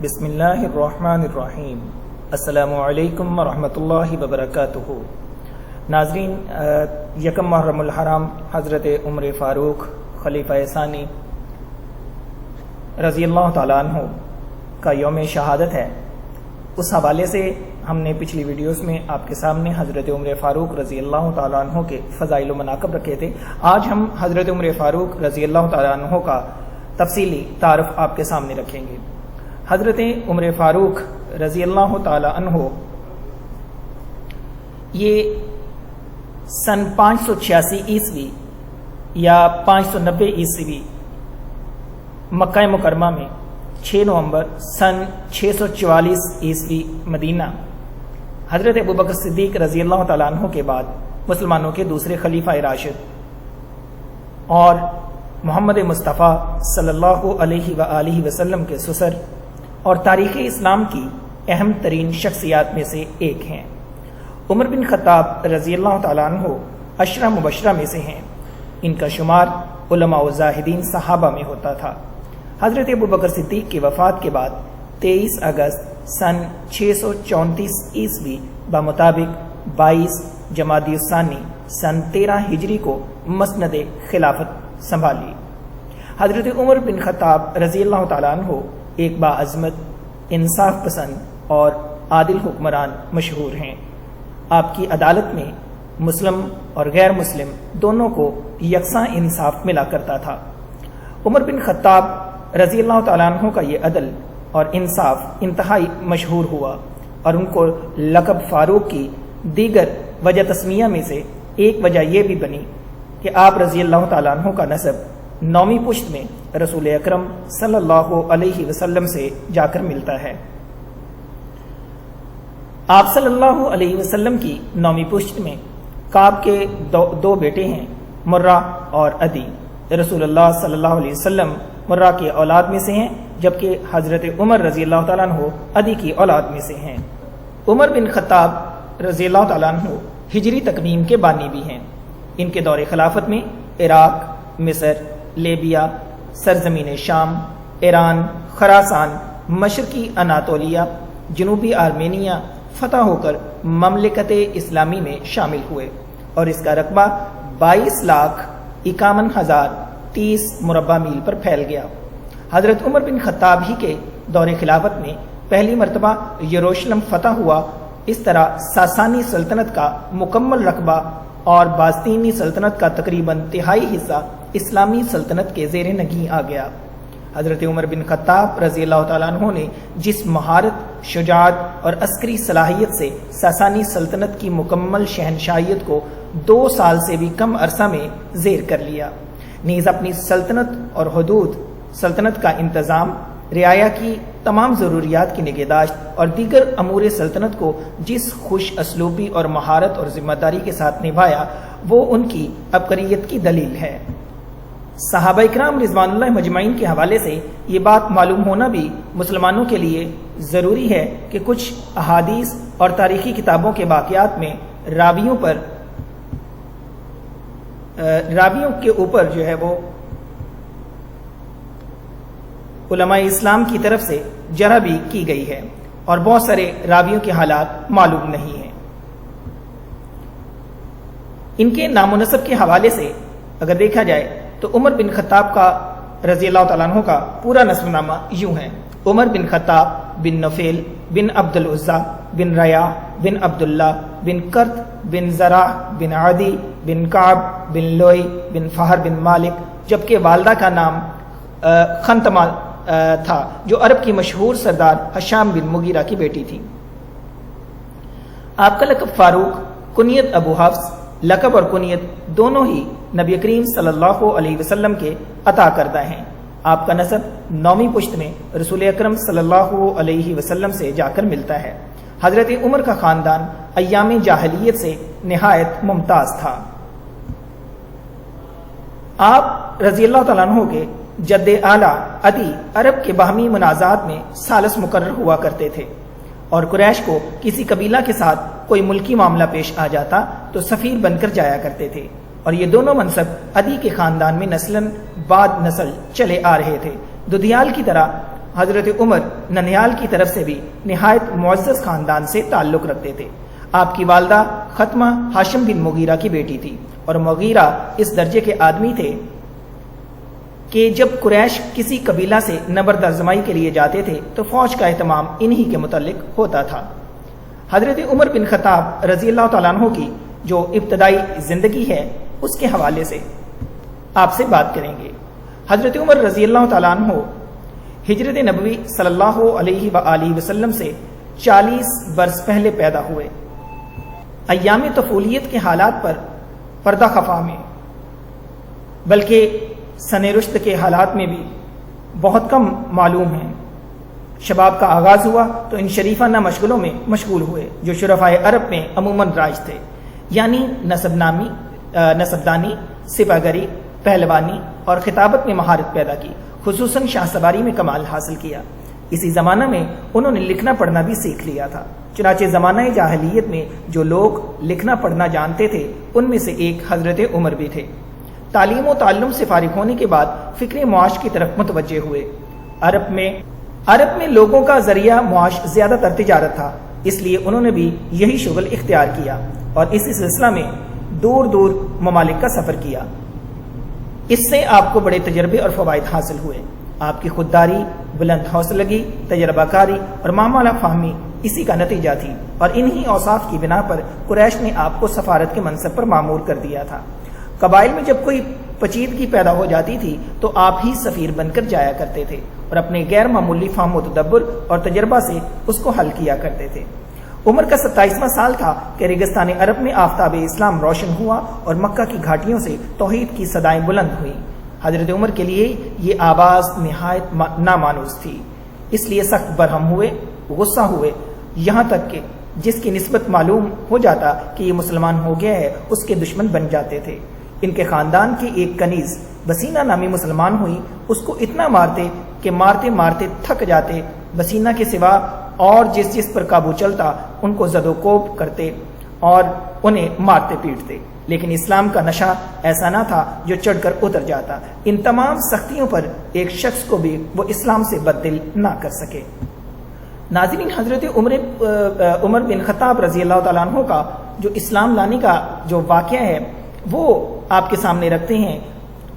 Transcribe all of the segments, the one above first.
بسم اللہ الرحمن الرحیم۔ السلام علیکم ورحمۃ اللہ وبرکاتہ۔ ناظرین، یکم محرم الحرام حضرت عمر فاروق خلیفہ ثانی رضی اللہ تعالیٰ عنہ کا یوم شہادت ہے۔ اس حوالے سے ہم نے پچھلی ویڈیوز میں آپ کے سامنے حضرت عمر فاروق رضی اللہ تعالیٰ عنہ کے فضائل و مناقب رکھے تھے۔ آج ہم حضرت عمر فاروق رضی اللہ تعالیٰ عنہ کا تفصیلی تعارف آپ کے سامنے رکھیں گے۔ حضرت عمر فاروق رضی اللہ تعالیٰ عنہ یہ سن 586 عیسوی یا 590 عیسوی مکہ مکرمہ میں 6 نومبر سن 644 عیسوی مدینہ حضرت ابوبکر صدیق رضی اللہ تعالیٰ عنہ کے بعد مسلمانوں کے دوسرے خلیفہ راشد اور محمد مصطفیٰ صلی اللہ علیہ وآلہ وسلم کے سسر اور تاریخ اسلام کی اہم ترین شخصیات میں سے ایک ہیں۔ عمر بن خطاب رضی اللہ تعالیٰ عنہ عشرہ مبشرہ میں سے ہیں۔ ان کا شمار علماء و زاہدین صحابہ میں ہوتا تھا۔ حضرت ابوبکر صدیق کی وفات کے بعد 23 اگست سن 634 عیسوی بمطابق 22 جمادی الثانی سن 13 ہجری کو مسند خلافت سنبھالی۔ حضرت عمر بن خطاب رضی اللہ تعالیٰ عنہ ایک باعظمت، انصاف پسند اور عادل حکمران مشہور ہیں۔ آپ کی عدالت میں مسلم اور غیر مسلم دونوں کو یکساں انصاف ملا کرتا تھا۔ عمر بن خطاب رضی اللہ تعالیٰ عنہ کا یہ عدل اور انصاف انتہائی مشہور ہوا اور ان کو لقب فاروق کی دیگر وجہ تسمیہ میں سے ایک وجہ یہ بھی بنی کہ آپ رضی اللہ تعالیٰ عنہ کا نسب 9ویں پشت میں رسول اکرم صلی اللہ علیہ وسلم سے جا کر ملتا ہے۔ آپ صلی اللہ علیہ وسلم کی 9ویں پشت میں کعب کے دو بیٹے ہیں، مرہ اور عدی۔ رسول اللہ صلی اللہ علیہ وسلم مرہ کے اولاد میں سے ہیں، جبکہ حضرت عمر رضی اللہ تعالیٰ عنہ عدی کی اولاد میں سے ہیں۔ عمر بن خطاب رضی اللہ تعالیٰ عنہ ہجری تقویم کے بانی بھی ہیں۔ ان کے دور خلافت میں عراق، مصر، لیبیا، سرزمین شام، ایران، خراسان، مشرقی اناطولیہ، جنوبی آرمینیا فتح ہو کر مملکت اسلامی میں شامل ہوئے اور اس کا رقبہ 22,51,030 مربع میل پر پھیل گیا۔ حضرت عمر بن خطاب ہی کے دور خلافت میں پہلی مرتبہ یروشلم فتح ہوا۔ اس طرح ساسانی سلطنت کا مکمل رقبہ اور باستینی سلطنت کا تقریباً تہائی حصہ اسلامی سلطنت کے زیر نگیں آ گیا۔ حضرت عمر بن خطاب رضی اللہ تعالیٰ عنہ نے جس مہارت، شجاعت اور عسکری صلاحیت سے ساسانی سلطنت کی مکمل شہنشاہیت کو 2 سال سے بھی کم عرصہ میں زیر کر لیا، نیز اپنی سلطنت اور حدود، سلطنت کا انتظام، رعایا کی تمام ضروریات کی نگہداشت اور دیگر امور سلطنت کو جس خوش اسلوبی اور مہارت اور ذمہ داری کے ساتھ نبھایا، وہ ان کی عبقریت کی دلیل ہے۔ صحابہ اکرام رضوان اللہ مجمعین کے حوالے سے یہ بات معلوم ہونا بھی مسلمانوں کے لیے ضروری ہے کہ کچھ احادیث اور تاریخی کتابوں کے واقعات میں راویوں کے اوپر جو ہے وہ علماء اسلام کی طرف سے جرح بھی کی گئی ہے اور بہت سارے راویوں کے حالات معلوم نہیں ہیں۔ ان کے نام و نسب کے حوالے سے اگر دیکھا جائے تو عمر بن خطاب کا رضی اللہ تعالیٰ عنہ کا پورا نسب نامہ یوں ہے: عمر بن خطاب بن نفیل بن عبد العزا بن ریاح بن عبداللہ بن کرت بن زرع بن عدی بن کعب بن لوئی بن فہر بن مالک، جبکہ والدہ کا نام خنتمہ تھا جو عرب کی مشہور سردار حشام بن مغیرہ کی بیٹی تھی۔ آپ کا لقب فاروق، کنیت ابو حفص، لقب اور کنیت دونوں ہی نبی کریم صلی اللہ علیہ وسلم کے عطا کردہ ہیں۔ آپ کا نسب 9ویں پشت میں رسول اکرم صلی اللہ علیہ وسلم سے جا کر ملتا ہے۔ حضرت عمر کا خاندان ایام جاہلیت سے نہایت ممتاز تھا۔ آپ رضی اللہ تعالیٰ عنہ کے جد اعلیٰ عدی عرب کے باہمی منازعات میں ثالث مقرر ہوا کرتے تھے اور قریش کو کسی قبیلہ کے ساتھ کوئی ملکی معاملہ پیش آ جاتا تو سفیر بن کر جایا کرتے تھے، اور یہ دونوں منصب عدی کے خاندان میں نسلاً بعد نسل چلے آ رہے تھے۔ دودیال کی طرح حضرت عمر ننیال کی طرف سے بھی نہایت معزز خاندان سے تعلق رکھتے تھے۔ آپ کی والدہ ختمہ ہاشم بن مغیرہ کی بیٹی تھی، اور مغیرہ اس درجے کے آدمی تھے کہ جب قریش کسی قبیلہ سے نبرد آزمائی کے لیے جاتے تھے تو فوج کا اہتمام انہی کے متعلق ہوتا تھا۔ حضرت عمر بن خطاب رضی اللہ تعالیٰ عنہ کی جو ابتدائی زندگی ہے اس کے حوالے سے آپ سے بات کریں گے۔ حضرت عمر رضی اللہ تعالیٰ عنہ ہجرت نبوی صلی اللہ علیہ وآلہ وسلم سے 40 برس پہلے پیدا ہوئے۔ ایام طفولیت کے حالات پر پردہ خفا میں، بلکہ سن رشد کے حالات میں بھی بہت کم معلوم ہیں۔ شباب کا آغاز ہوا تو ان شریفانہ مشغلوں میں مشغول ہوئے جو شرفائے عرب میں عموماً رائج تھے، یعنی نسب دانی، سپہ گری، پہلوانی اور خطابت میں مہارت پیدا کی، خصوصاً شاہ سواری میں کمال حاصل کیا۔ اسی زمانہ میں انہوں نے لکھنا پڑھنا بھی سیکھ لیا تھا۔ چنانچہ زمانہ جاہلیت میں جو لوگ لکھنا پڑھنا جانتے تھے ان میں سے ایک حضرت عمر بھی تھے۔ تعلیم و تعلم سے فارغ ہونے کے بعد فکر معاش کی طرف متوجہ ہوئے۔ عرب میں لوگوں کا ذریعہ معاش زیادہ تر تجارت تھا، اس لیے انہوں نے بھی یہی شغل اختیار کیا اور اسی سلسلہ میں دور دور ممالک کا سفر کیا۔ اس سے آپ کو بڑے تجربے اور فوائد حاصل ہوئے۔ آپ کی خودداری، بلند حوصلگی، تجربہ کاری اور معاملہ فہمی اسی کا نتیجہ تھی، اور انہی اوصاف کی بنا پر قریش نے آپ کو سفارت کے منصب پر مامور کر دیا تھا۔ قبائل میں جب کوئی پیچیدگی پیدا ہو جاتی تھی تو آپ ہی سفیر بن کر جایا کرتے تھے اور اپنے غیر معمولی فہم و تدبر اور تجربہ سے اس کو حل کیا کرتے تھے۔ عمر کا 27واں سال تھا کہ ریگستان عرب میں آفتاب اسلام روشن ہوا اور مکہ کی گھاٹیوں سے توحید کی صدائیں بلند ہوئیں۔ حضرت عمر کے لیے یہ آواز نہایت نامانوس تھی، اس لیے سخت برہم ہوئے، غصہ ہوئے، یہاں تک کہ جس کی نسبت معلوم ہو جاتا کہ یہ مسلمان ہو گیا ہے اس کے دشمن بن جاتے تھے۔ ان کے خاندان کی ایک کنیز بسینہ نامی مسلمان ہوئی، اس کو اتنا مارتے کہ مارتے مارتے تھک جاتے، بسینہ کے سوا اور جس پر قابو چلتا ان کو زد و کوب کرتے اور انہیں مارتے پیٹتے، لیکن اسلام کا نشہ ایسا نہ تھا جو چڑھ کر اتر جاتا۔ ان تمام سختیوں پر ایک شخص کو بھی وہ اسلام سے بددل نہ کر سکے۔ ناظرین، حضرت عمر بن خطاب رضی اللہ تعالیٰ عنہ کا جو اسلام لانے کا جو واقعہ ہے وہ آپ کے سامنے رکھتے ہیں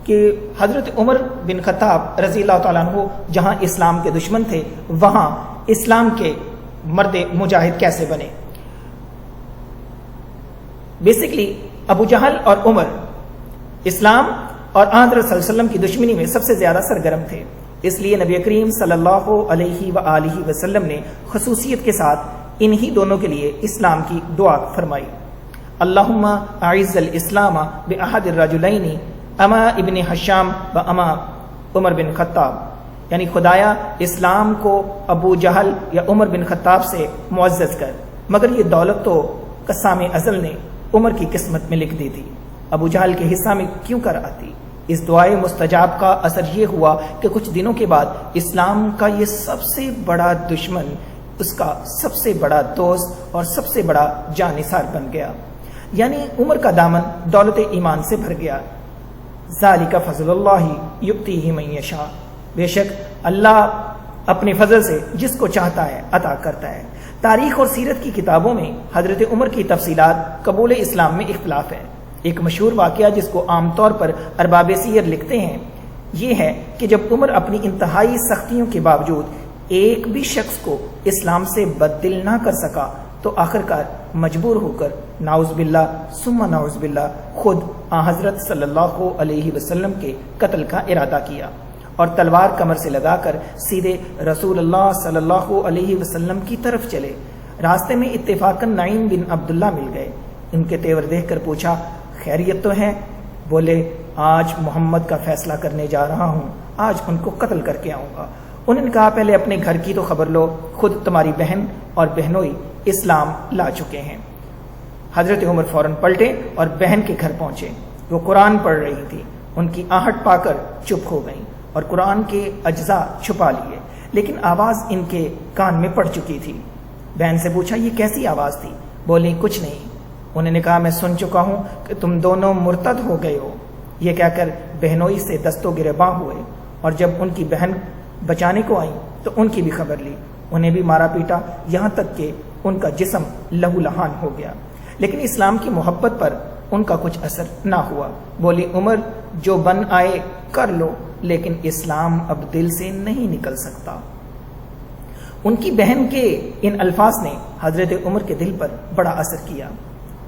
کہ حضرت عمر بن خطاب رضی اللہ تعالیٰ عنہ جہاں اسلام کے دشمن تھے وہاں اسلام کے مرد مجاہد کیسے بنے۔ بیسکلی ابو جہل اور عمر اسلام اور آن حضرت صلی اللہ علیہ وسلم کی دشمنی میں سب سے زیادہ سرگرم تھے، اس لیے نبی کریم صلی اللہ علیہ وآلہ وسلم نے خصوصیت کے ساتھ انہی دونوں کے لیے اسلام کی دعا فرمائی۔ اللہم اعز الاسلام باحد الرجلین اما ابن حشام و اما عمر بن خطاب، یعنی خدایا اسلام کو ابو جہل یا عمر بن خطاب سے معزز کر، مگر یہ دولت تو قسام ازل نے عمر کی قسمت میں لکھ دی تھی، ابو جہل کے حصہ میں کیوں کر آتی۔ اس دعائے مستجاب کا اثر یہ ہوا کہ کچھ دنوں کے بعد اسلام کا یہ سب سے بڑا دشمن اس کا سب سے بڑا دوست اور سب سے بڑا جانثار بن گیا، یعنی عمر کا دامن دولت ایمان سے بھر گیا۔ ذالک فضل اللہ یؤتیہ من یشاء، بے شک اللہ اپنے فضل سے جس کو چاہتا ہے عطا کرتا ہے۔ تاریخ اور سیرت کی کتابوں میں حضرت عمر کی تفصیلات قبول اسلام میں اختلاف ہے۔ ایک مشہور واقعہ جس کو عام طور پر ارباب سیر لکھتے ہیں یہ ہے کہ جب عمر اپنی انتہائی سختیوں کے باوجود ایک بھی شخص کو اسلام سے بددل نہ کر سکا تو آخرکار مجبور ہو کر نعوذ باللہ ثم نعوذ باللہ خود حضرت صلی اللہ علیہ وسلم کے قتل کا ارادہ کیا اور تلوار کمر سے لگا کر سیدھے رسول اللہ صلی اللہ علیہ وسلم کی طرف چلے۔ راستے میں اتفاقاً نعیم بن عبداللہ مل گئے، ان کے تیور دیکھ کر پوچھا خیریت تو ہے؟ بولے آج محمد کا فیصلہ کرنے جا رہا ہوں، آج ان کو قتل کر کے آؤں گا۔ انہوں نے کہا پہلے اپنے گھر کی تو خبر لو، خود تمہاری بہن اور بہنوئی اسلام لا چکے ہیں۔ حضرت عمر فوراً پلٹے اور بہن کے گھر پہنچے، وہ قرآن پڑھ رہی تھی، ان کی آہٹ پا کر چپ ہو گئیں اور قرآن کے اجزاء چھپا لیے، لیکن آواز ان کے کان میں پڑ چکی تھی۔ بہن سے پوچھا یہ کیسی آواز تھی؟ بولی کچھ نہیں۔ انہوں نے کہا میں سن چکا ہوں کہ تم دونوں مرتد ہو گئے ہو۔ یہ کہہ کر بہنوئی سے دست و گریباں ہوئے اور جب ان کی بہن بچانے کو آئی تو ان کی بھی خبر لی، انہیں بھی مارا پیٹا، یہاں تک کہ ان کا جسم لہو لہان ہو گیا، لیکن اسلام کی محبت پر ان کا کچھ اثر نہ ہوا۔ بولی عمر جو بن آئے کر لو، لیکن اسلام اب دل سے نہیں نکل سکتا۔ ان کی بہن کے ان الفاظ نے حضرت عمر کے دل پر بڑا اثر کیا۔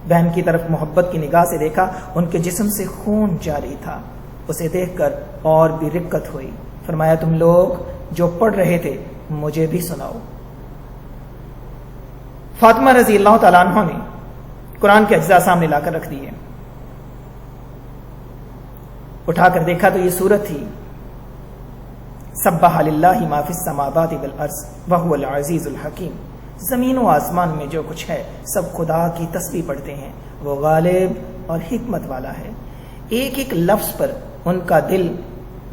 بہن کی طرف محبت کی نگاہ سے دیکھا، ان کے جسم سے خون جاری تھا۔ اسے دیکھ کر اور بھی رقت ہوئی۔ فرمایا تم لوگ جو پڑھ رہے تھے مجھے بھی سناؤ۔ فاطمہ رضی اللہ تعالیٰ عنہ نے قرآن کے اجزاء سامنے لا کر رکھ دیے، اٹھا کر دیکھا تو یہ سورت تھی سبح للہ ما فی السماوات والارض وہو العزیز الحکیم۔ زمین و آسمان میں جو کچھ ہے سب خدا کی تسبیح پڑھتے ہیں، وہ غالب اور حکمت والا ہے۔ ایک ایک لفظ پر ان کا دل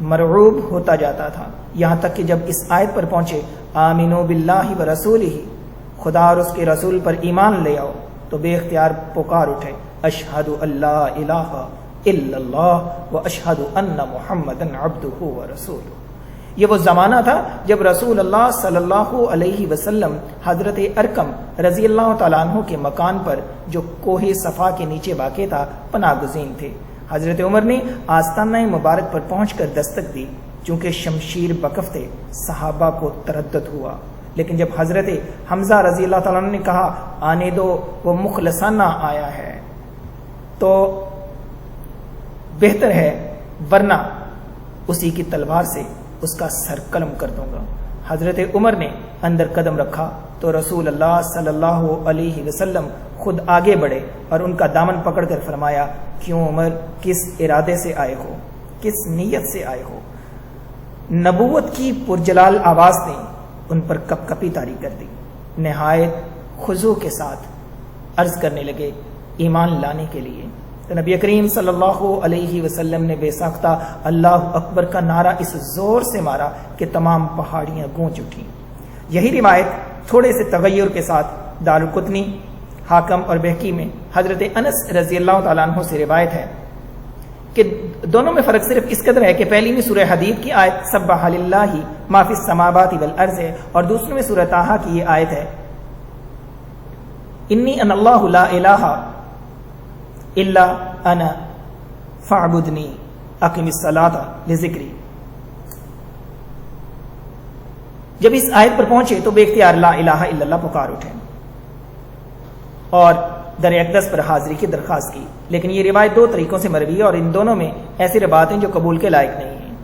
مرعوب ہوتا جاتا تھا، یہاں تک کہ جب اس آیت پر پہنچے آمنوا باللہ ورسولہ، خدا اور اس کے رسول پر ایمان لے آؤ، تو بے اختیار پکار اٹھے اشہد ان لا الہ الا اللہ و اشہد ان محمدا عبدہ ورسولہ۔ یہ وہ زمانہ تھا جب رسول اللہ صلی اللہ علیہ وسلم حضرت ارقم رضی اللہ تعالیٰ عنہ کے مکان پر جو کوہ صفا کے نیچے واقع تھا پناہ گزین تھے۔ حضرت عمر نے آستانہ مبارک پر پہنچ کر دستک دی، چونکہ شمشیر بکف تھے، صحابہ کو تردد ہوا، لیکن جب حضرت حمزہ رضی اللہ تعالیٰ عنہ نے کہا آنے دو، وہ مخلصانہ آیا ہے تو بہتر ہے، ورنہ اسی کی تلوار سے اس کا سر قلم کر دوں گا۔ حضرت عمر نے اندر قدم رکھا تو رسول اللہ صلی اللہ علیہ وسلم خود آگے بڑھے اور ان کا دامن پکڑ کر فرمایا کیوں عمر، کس ارادے سے آئے ہو، کس نیت سے آئے ہو؟ نبوت کی پرجلال آواز نے ان پر کپ کپی طاری کر دی۔ نہایت خضوع کے ساتھ عرض کرنے لگے ایمان لانے کے لیے۔ تو نبی کریم صلی اللہ علیہ وسلم نے بے ساختہ اللہ اکبر کا نعرہ اس زور سے مارا کہ تمام پہاڑیاں گونج اٹھیں۔ یہی روایت تھوڑے سے تغیر کے ساتھ دارالقطنی، حاکم اور بہقی میں حضرت انس رضی اللہ تعالیٰ عنہ سے روایت ہے کہ دونوں میں فرق صرف اس قدر ہے کہ پہلی میں سورہ حدید کی آیت سبح للہ ما فی السماوات والارض ہے، اور دوسرے میں سورہ طٰہٰ کی یہ آیت ہے انی ان اللہ لا الہ الا انا فاعبدنی اقم الصلاۃ لذکری۔ جب اس آیت پر پہنچے تو بے اختیار لا الہ الا اللہ پکار اٹھے اور در اقدس پر حاضری کی درخواست کی، لیکن یہ روایت دو طریقوں سے مروی ہے اور ان دونوں میں ایسی روایتیں جو قبول کے لائق نہیں ہیں۔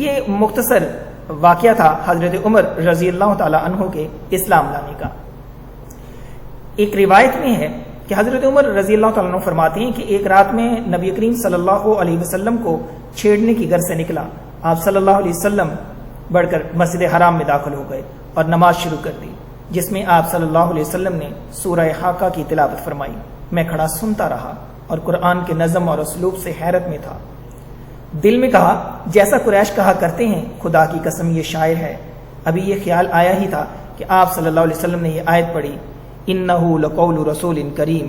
یہ مختصر واقعہ تھا حضرت عمر رضی اللہ تعالی عنہ کے اسلام لانے کا۔ ایک روایت میں ہے کہ حضرت عمر رضی اللہ تعالیٰ عنہ فرماتے ہیں کہ ایک رات میں نبی کریم صلی اللہ علیہ وسلم کو چھیڑنے کی غرض سے نکلا، آپ صلی اللہ علیہ وسلم بڑھ کر مسجد حرام میں داخل ہو گئے اور نماز شروع کر دی، جس میں آپ صلی اللہ علیہ وسلم نے سورہ حاقہ کی تلاوت فرمائی۔ میں کھڑا سنتا رہا اور قرآن کے نظم اور اسلوب سے حیرت میں تھا۔ دل میں کہا جیسا قریش کہا کرتے ہیں خدا کی قسم یہ شاعر ہے۔ ابھی یہ خیال آیا ہی تھا کہ آپ صلی اللہ علیہ وسلم نے یہ آیت پڑھی انہ لقول رسول کریم۔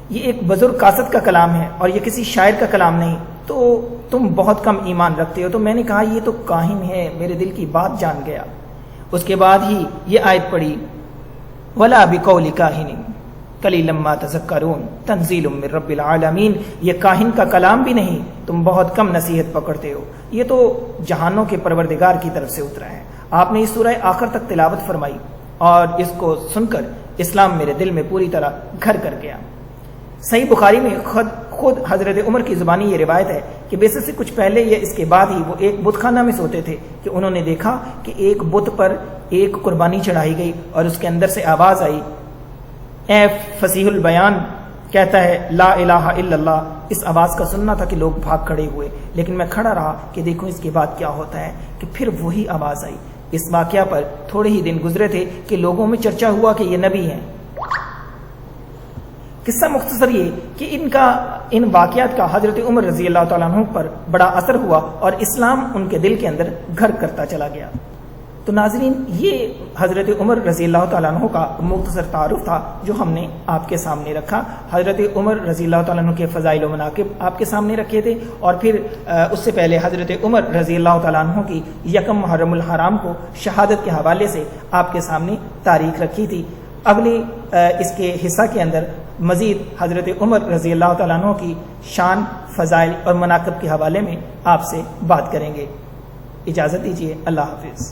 یہ ایک بزرگ قاصد کا کلام ہے اور یہ کسی شاعر کا کلام نہیں، تو تم بہت کم ایمان رکھتے ہو۔ تو میں نے کہا یہ تو کاہن ہے، میرے دل کی بات جان گیا۔ اس کے بعد ہی یہ آیت پڑھی ولا بقول کاہن قلیلا ما تذکرون تنزیل من رب العالمین۔ یہ کاہن کا کلام بھی نہیں، تم بہت کم نصیحت پکڑتے ہو، یہ تو جہانوں کے پروردگار کی طرف سے اترا ہے۔ آپ نے اس سورہ آخر تک تلاوت فرمائی اور اس کو سن کر اسلام میرے دل میں پوری طرح گھر کر گیا۔ صحیح بخاری میں خود حضرت عمر کی زبانی یہ روایت ہے کہ بے سے کچھ پہلے یا اس کے بعد ہی وہ ایک بت خانہ میں سوتے تھے کہ انہوں نے دیکھا کہ ایک بت پر ایک قربانی چڑھائی گئی اور اس کے اندر سے آواز آئی اے فصیح البیان، کہتا ہے لا الہ الا اللہ۔ اس آواز کا سننا تھا کہ لوگ بھاگ کھڑے ہوئے، لیکن میں کھڑا رہا کہ دیکھو اس کے بعد کیا ہوتا ہے، کہ پھر وہی آواز آئی۔ اس واقعہ پر تھوڑے ہی دن گزرے تھے کہ لوگوں میں چرچا ہوا کہ یہ نبی ہیں۔ قصہ مختصر یہ کہ ان واقعات کا حضرت عمر رضی اللہ تعالیٰ عنہ پر بڑا اثر ہوا اور اسلام ان کے دل کے اندر گھر کرتا چلا گیا۔ تو ناظرین یہ حضرت عمر رضی اللہ تعالیٰ عنہ کا مختصر تعارف تھا جو ہم نے آپ کے سامنے رکھا. حضرت عمر رضی اللہ تعالیٰ عنہ کے فضائل و مناقب آپ کے سامنے رکھے تھے, اور پھر اس سے پہلے حضرت عمر رضی اللہ تعالیٰ عنہ کی یکم محرم الحرام کو شہادت کے حوالے سے آپ کے سامنے تاریخ رکھی تھی. اگلے اس کے حصہ کے اندر مزید حضرت عمر رضی اللہ تعالیٰ عنہ کی شان, فضائل اور مناقب کے حوالے میں آپ سے بات کریں گے. اجازت دیجیے. اللہ حافظ.